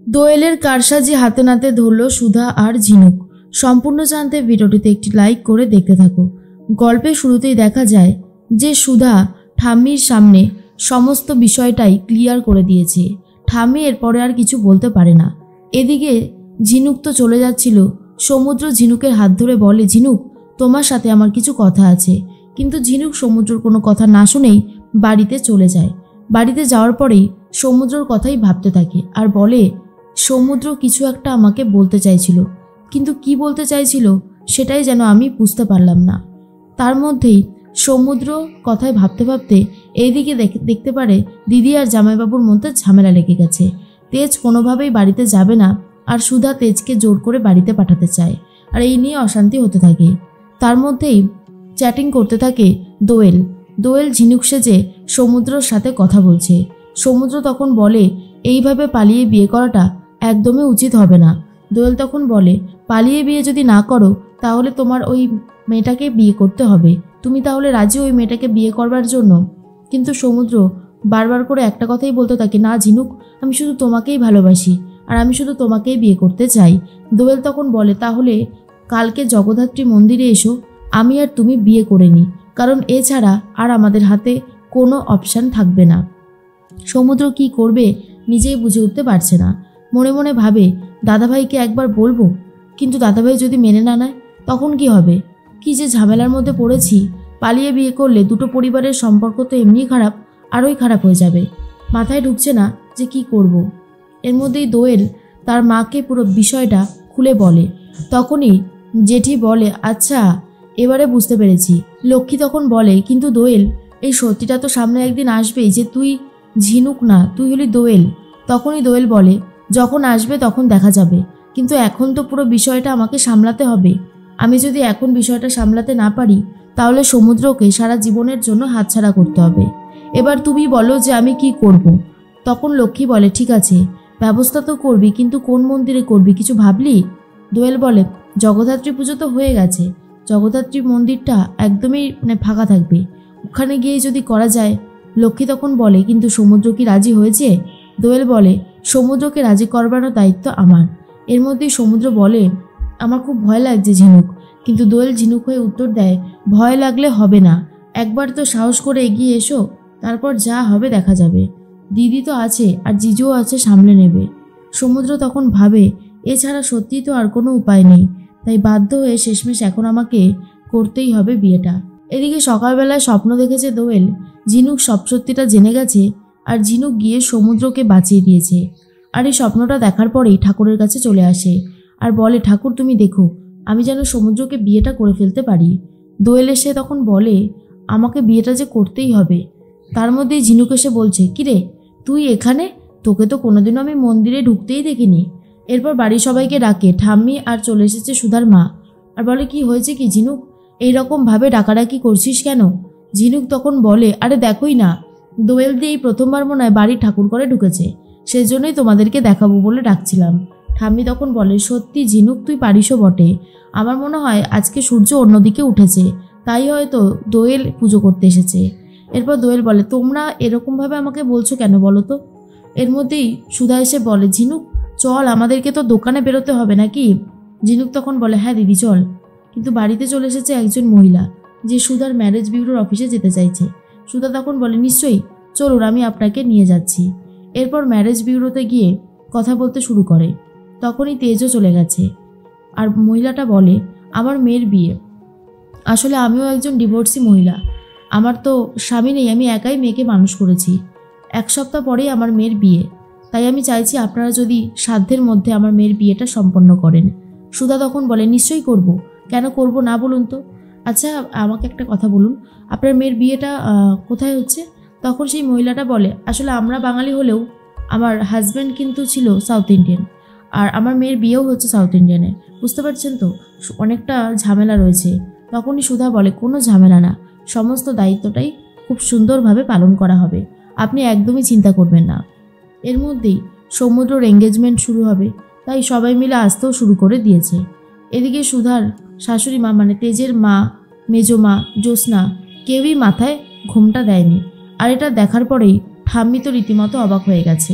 দোয়েলের কারসাজি হাতে নাতে ধরল সুধা আর ঝিনুক। সম্পূর্ণ জানতে ভিডিওটিতে একটি লাইক করে দেখতে থাকো। গল্পের শুরুতেই দেখা যায় যে সুধা ঠাম্মির সামনে সমস্ত বিষয়টাই ক্লিয়ার করে দিয়েছে। ঠাম্মি এরপরে আর কিছু বলতে পারে না। এদিকে ঝিনুক তো চলে যাচ্ছিল। সমুদ্র ঝিনুকের হাত ধরে বলে, ঝিনুক তোমার সাথে আমার কিছু কথা আছে। কিন্তু ঝিনুক সমুদ্রর কোনো কথা না শুনেই বাড়িতে চলে যায়। বাড়িতে যাওয়ার পরেই সমুদ্রর কথাই ভাবতে থাকে আর বলে, সমুদ্র কিছু একটা আমাকে বলতে চাইছিল, কিন্তু কি বলতে চাইছিল সেটাই যেন আমি বুঝতে পারলাম না। তার মধ্যেই সমুদ্র কথায় ভাবতে ভাবতে এইদিকে দেখতে পারে দিদি আর জামাইবাবুর মধ্যে ঝামেলা লেগে গেছে। তেজ কোনোভাবেই বাড়িতে যাবে না আর সুধা তেজকে জোর করে বাড়িতে পাঠাতে চায়, আর এই নিয়ে অশান্তি হতে থাকে। তার মধ্যেই চ্যাটিং করতে থাকে দোয়েল। দোয়েল ঝিনুক সেজে সমুদ্রর সাথে কথা বলছে। সমুদ্র তখন বলে, এইভাবে পালিয়ে বিয়ে করাটা একদমই উচিত হবে না। দোয়েল তখন বলে, পালিয়ে বিয়ে যদি না করো তাহলে তোমার ওই মেয়েটাকে বিয়ে করতে হবে। তুমি তাহলে রাজি ওই মেয়েটাকে বিয়ে করবার জন্য? কিন্তু সমুদ্র বারবার করে একটা কথাই বলতে থাকে, না ঝিনুক, আমি শুধু তোমাকেই ভালোবাসি আর আমি শুধু তোমাকেই বিয়ে করতে চাই। দোয়েল তখন বলে, তাহলে কালকে জগদ্ধাত্রী মন্দিরে এসো, আমি আর তুমি বিয়ে করে নিই, কারণ এছাড়া আর আমাদের হাতে কোনো অপশান থাকবে না। সমুদ্র কি করবে নিজেই বুঝে উঠতে পারছে না। মনে মনে ভাবে, দাদাভাইকে একবার বলবো, কিন্তু দাদাভাই যদি মেনে না নেয় তখন কি হবে? কি যে ঝামেলার মধ্যে পড়েছি। পালিয়ে বিয়ে করলে দুটো পরিবারের সম্পর্ক তো এমনি খারাপ, আরোই খারাপ হয়ে যাবে। মাথায় ঢুকছে না যে কি করব। এর মধ্যেই দোয়েল তার মাকে পুরো বিষয়টা খুলে বলে। তখনই জেঠি বলে, আচ্ছা এবারে বুঝতে পেরেছি। লক্ষ্মী তখন বলে, কিন্তু দোয়েল, এই সত্যিটা তো সামনে একদিন আসবেই যে তুই ঝিনুক না, তুই হলি দোয়েল। তখনই দোয়েল বলে, যখন আসবে তখন দেখা যাবে, কিন্তু এখন তো পুরো বিষয়টা আমাকে সামলাতে হবে। আমি যদি এখন বিষয়টা সামলাতে না পারি তাহলে সমুদ্রকে সারা জীবনের জন্য হাতছাড়া করতে হবে। এবার তুমি বলো যে আমি কি করব। তখন লক্ষ্মী বলে, ঠিক আছে, ব্যবস্থা তো করবি, কিন্তু কোন মন্দিরে করবি কিছু ভাবলি? দোয়েল বলে, জগদ্ধাত্রী পুজো তো হয়ে গেছে, জগদ্ধাত্রী মন্দিরটা একদমই ফাঁকা থাকবে, ওখানে গিয়ে যদি করা যায়। লক্ষ্মী তখন বলে, কিন্তু সমুদ্র কি রাজি হয়েছে? দোয়েল বলে, সমুদ্রকে রাজি করবানোর দায়িত্ব আমার। এর মধ্যেই সমুদ্র বলে, আমার খুব ভয় লাগছে ঝিনুক। কিন্তু দোয়েল ঝিনুক হয়ে উত্তর দেয়, ভয় লাগলে হবে না, একবার তো সাহস করে এগিয়ে এসো, তারপর যা হবে দেখা যাবে। দিদি তো আছে আর জিজুও আছে, সামলে নেবে। সমুদ্র তখন ভাবে, এছাড়া সত্যিই তো আর কোনো উপায় নেই, তাই বাধ্য হয়ে শেষমেশ এখন আমাকে করতেই হবে বিয়েটা। এদিকে সকালবেলায় স্বপ্ন দেখেছে দোয়েল, ঝিনুক সব সত্যিটা জেনে গেছে আর ঝিনুক গিয়ে সমুদ্রকে বাঁচিয়ে দিয়েছে। আর এই স্বপ্নটা দেখার পরেই ঠাকুরের কাছে চলে আসে আর বলে, ঠাকুর তুমি দেখো, আমি যেন সমুদ্রকে বিয়েটা করে ফেলতে পারি। দোয়েল এসে তখন বলে, আমাকে বিয়েটা যে করতেই হবে। তার মধ্যেই ঝিনুক এসে বলছে, কিরে তুই এখানে? তোকে তো কোনোদিনও আমি মন্দিরে ঢুকতেই দেখিনি। এরপর বাড়ির সবাইকে ডাকে, ঠাম্মি আর চলে এসেছে সুধার মা, আর বলে, কি হয়েছে কি ঝিনুক, এইরকমভাবে ডাকাডাকি করছিস কেন? ঝিনুক তখন বলে, আরে দেখোই না, দোয়েল দিয়ে এই প্রথমবার মনে হয় বাড়ির ঠাকুর করে ঢুকেছে, সেজন্যই তোমাদেরকে দেখাবো বলে ডাকছিলাম। ঠাম্মি তখন বলে, সত্যি ঝিনুক তুই পারিসও বটে, আমার মনে হয় আজকে সূর্য অন্যদিকে উঠেছে, তাই হয়তো দোয়েল পুজো করতে এসেছে। এরপর দোয়েল বলে, তোমরা এরকমভাবে আমাকে বলছো কেন বলো তো? এর মধ্যেই সুধা এসে বলে, ঝিনুক চল, আমাদেরকে তো দোকানে বেরোতে হবে নাকি? ঝিনুক তখন বলে, হ্যাঁ দিদি চল। কিন্তু বাড়িতে চলে এসেছে একজন মহিলা, যে সুধার ম্যারেজ বিউরোর অফিসে যেতে চাইছে। সুধা তখন বলে, নিশ্চয়ই চলুন, আমি আপনাকে নিয়ে যাচ্ছি। এরপর ম্যারেজ বিউরোতে গিয়ে কথা বলতে শুরু করে। তখনই তেজও চলে গেছে আর মহিলাটা বলে, আমার মেয়ের বিয়ে। আসলে আমিও একজন ডিভোর্সি মহিলা, আমার তো স্বামী নেই, আমি একাই মেয়েকে মানুষ করেছি। 1 সপ্তাহ পরেই আমার মেয়ের বিয়ে, তাই আমি চাইছি আপনারা যদি সাধ্যের মধ্যে আমার মেয়ের বিয়েটা সম্পন্ন করেন। সুধা তখন বলে, নিশ্চয়ই করব, কেন করব না বলুন তো? আচ্ছা আমাকে একটা কথা বলুন, আপনার মেয়ের বিয়েটা কোথায় হচ্ছে? তখন সেই মহিলাটা বলে, আসলে আমরা বাঙালি হলেও আমার হাজব্যান্ড কিন্তু ছিল সাউথ ইন্ডিয়ান, আর আমার মেয়ের বিয়েও হচ্ছে সাউথ ইন্ডিয়ানে, বুঝতে পারছেন তো, অনেকটা ঝামেলা রয়েছে। তখনই সুধা বলে, কোনো ঝামেলা না, সমস্ত দায়িত্বটাই খুব সুন্দরভাবে পালন করা হবে, আপনি একদমই চিন্তা করবেন না। এর মধ্যেই সমুদ্রর এঙ্গেজমেন্ট শুরু হবে, তাই সবাই মিলে আসতেও শুরু করে দিয়েছে। এদিকে সুধার শাশুড়ি মা মানে তেজের মা, মেজো মা, জ্যোৎস্না কেউই মাথায় ঘোমটা দেয়নি। আর এটা দেখার পরেই ঠাম্মি তো রীতিমতো অবাক হয়ে গেছে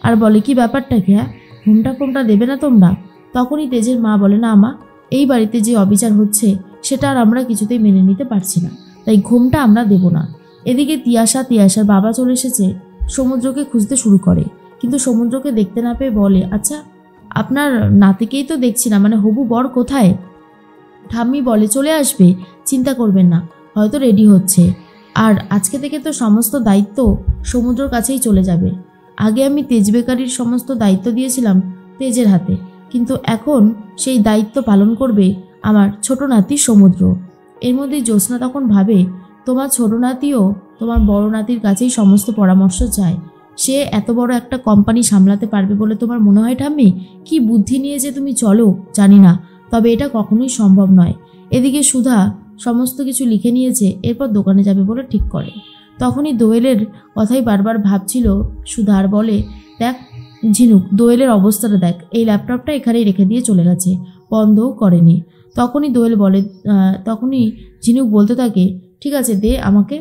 আর বলে, কি ব্যাপারটা কি? হ্যাঁ, ঘুমটা ফোমটা দেবে না তোমরা? তখনই তেজের মা বলে, না মা, এই বাড়িতে যে অবিচার হচ্ছে সেটা আর আমরা কিছুতেই মেনে নিতে পারছি না, তাই ঘুমটা আমরা দেব না। এদিকে তিয়াশার বাবা চলে এসেছে, সমুদ্রকে খুঁজতে শুরু করে, কিন্তু সমুদ্রকে দেখতে না পেয়ে বলে, আচ্ছা আপনার নাতিকেই তো দেখছি না, মানে হবু বর কোথায়? ঠাম্মি বলে, চলে আসবে, চিন্তা করবেন না, হয়তো রেডি হচ্ছে। আর আজকে থেকে তো সমস্ত দায়িত্ব সমুদ্রর কাছেই চলে যাবে। আগে আমি তেজ বেকারির সমস্ত দায়িত্ব দিয়েছিলাম তেজের হাতে, কিন্তু এখন সেই দায়িত্ব পালন করবে আমার ছোট নাতি সমুদ্র। এর মধ্যেই জ্যোৎস্না তখন ভাবে, তোমার ছোট নাতিও তোমার বড় নাতির কাছেই সমস্ত পরামর্শ চায়। সে এত বড় একটা কোম্পানি সামলাতে পারবে বলে তোমার মনে হয় ঠাম্মি? কি বুদ্ধি নিয়ে যে তুমি চলো জানি না, তবে এটা কখনোই সম্ভব নয়। এদিকে সুধা সমস্ত কিছু লিখে নিয়েছে, এরপর দোকানে যাবে বলে ঠিক করে। তখনই দোয়েলের কথাই বারবার ভাবছিল সুধা, আর বলে, দেখ ঝিনুক, দোয়েলের অবস্থাটা দেখ, এই ল্যাপটপটা এখানেই রেখে দিয়ে চলে গেছে, বন্ধও করেনি। তখনই ঝিনুক বলতে থাকে, ঠিক আছে দে আমাকে,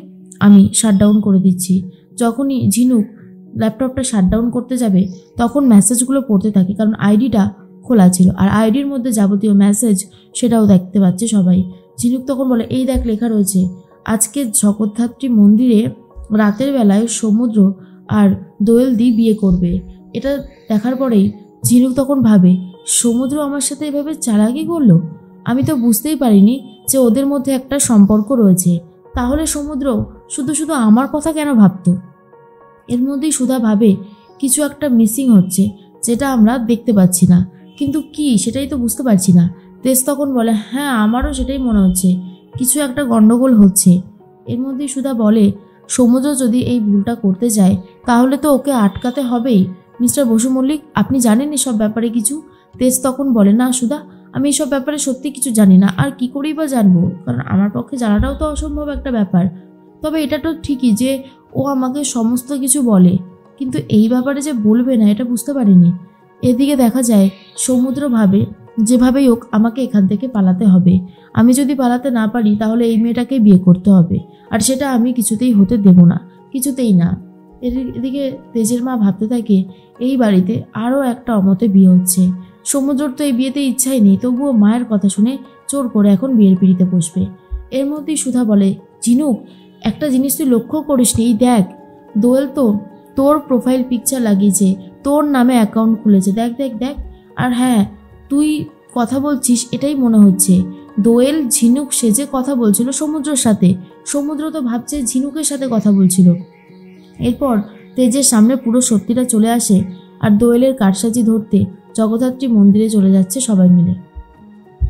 আমি শাটডাউন করে দিচ্ছি। যখনই ঝিনুক ল্যাপটপটা শাটডাউন করতে যাবে তখন মেসেজগুলো পড়তে থাকে, কারণ আইডিটা খোলা ছিল, আর আইডির মধ্যে যাবতীয় মেসেজ সেটাও দেখতে পাচ্ছে সবাই। ঝিনুক তখন বলে, এই দেখ লেখা রয়েছে, আজকে জগদ্ধাত্রী মন্দিরে রাতের বেলায় সমুদ্র আর দোয়েল দি বিয়ে করবে। এটা দেখার পরেই ঝিনুক তখন ভাবে, সমুদ্র আমার সাথে এভাবে চালাকি করলো, আমি তো বুঝতেই পারিনি যে ওদের মধ্যে একটা সম্পর্ক রয়েছে। তাহলে সমুদ্র শুধু শুধু আমার কথা কেন ভাবতো? এর মধ্যেই সুধা ভাবে, কিছু একটা মিসিং হচ্ছে যেটা আমরা দেখতে পাচ্ছি না, কিন্তু কি সেটাই তো বুঝতে পারছি না। তেজ তখন বলে, হ্যাঁ আমারও সেটাই মনে হচ্ছে, কিছু একটা গন্ডগোল হচ্ছে। এর মধ্যেই সুধা বলে, সমুদ্র যদি এই ভুলটা করতে যায় তাহলে তো ওকে আটকাতে হবেই। মিস্টার বসু মল্লিক, আপনি জানেন এসব ব্যাপারে কিছু? তেজ তখন বলে, না সুধা, আমি এসব ব্যাপারে সত্যি কিছু জানি না, আর কি করেই বা জানবো, কারণ আমার পক্ষে জানাটাও তো অসম্ভব একটা ব্যাপার। তবে এটা তো ঠিকই যে ও আমাকে সমস্ত কিছু বলে, কিন্তু এই ব্যাপারে যে বলবে না এটা বুঝতে পারিনি। এদিকে দেখা যায় সমুদ্র ভাবে, যেভাবেই হোক আমাকে এখান থেকে পালাতে হবে, আমি যদি পালাতে না পারি তাহলে এই মেয়েটাকে বিয়ে করতে হবে, আর সেটা আমি কিছুতেই হতে দেব না, কিছুতেই না। এদিকে তেজের মা ভাবতে থাকে, এই বাড়িতে আরও একটা অমতে বিয়ে হচ্ছে, সমুদ্রর তো এই বিয়েতে ইচ্ছাই নেই, তবুও মায়ের কথা শুনে জোর করে এখন বিয়ের পিড়িতে বসবে। এর মধ্যেই সুধা বলে, ঝিনুক একটা জিনিস তুই লক্ষ্য করিসনি, এই দেখ দোয়েল তো তোর প্রোফাইল পিকচার লাগিয়েছে, তোর নামে অ্যাকাউন্ট খুলেছে, দেখ দেখ দেখ। আর হ্যাঁ, তুই কথা বলছিস এটাই মনে হচ্ছে দোয়েল ঝিনুক সেজে কথা বলছিল সমুদ্রের সাথে, সমুদ্র তো ভাবছে ঝিনুকের সাথে কথা বলছিল। এরপর তেজের সামনে পুরো সত্যিটা চলে আসে, আর দোয়েলের কারসাজি ধরতে জগদ্ধাত্রী মন্দিরে চলে যাচ্ছে সবাই মিলে।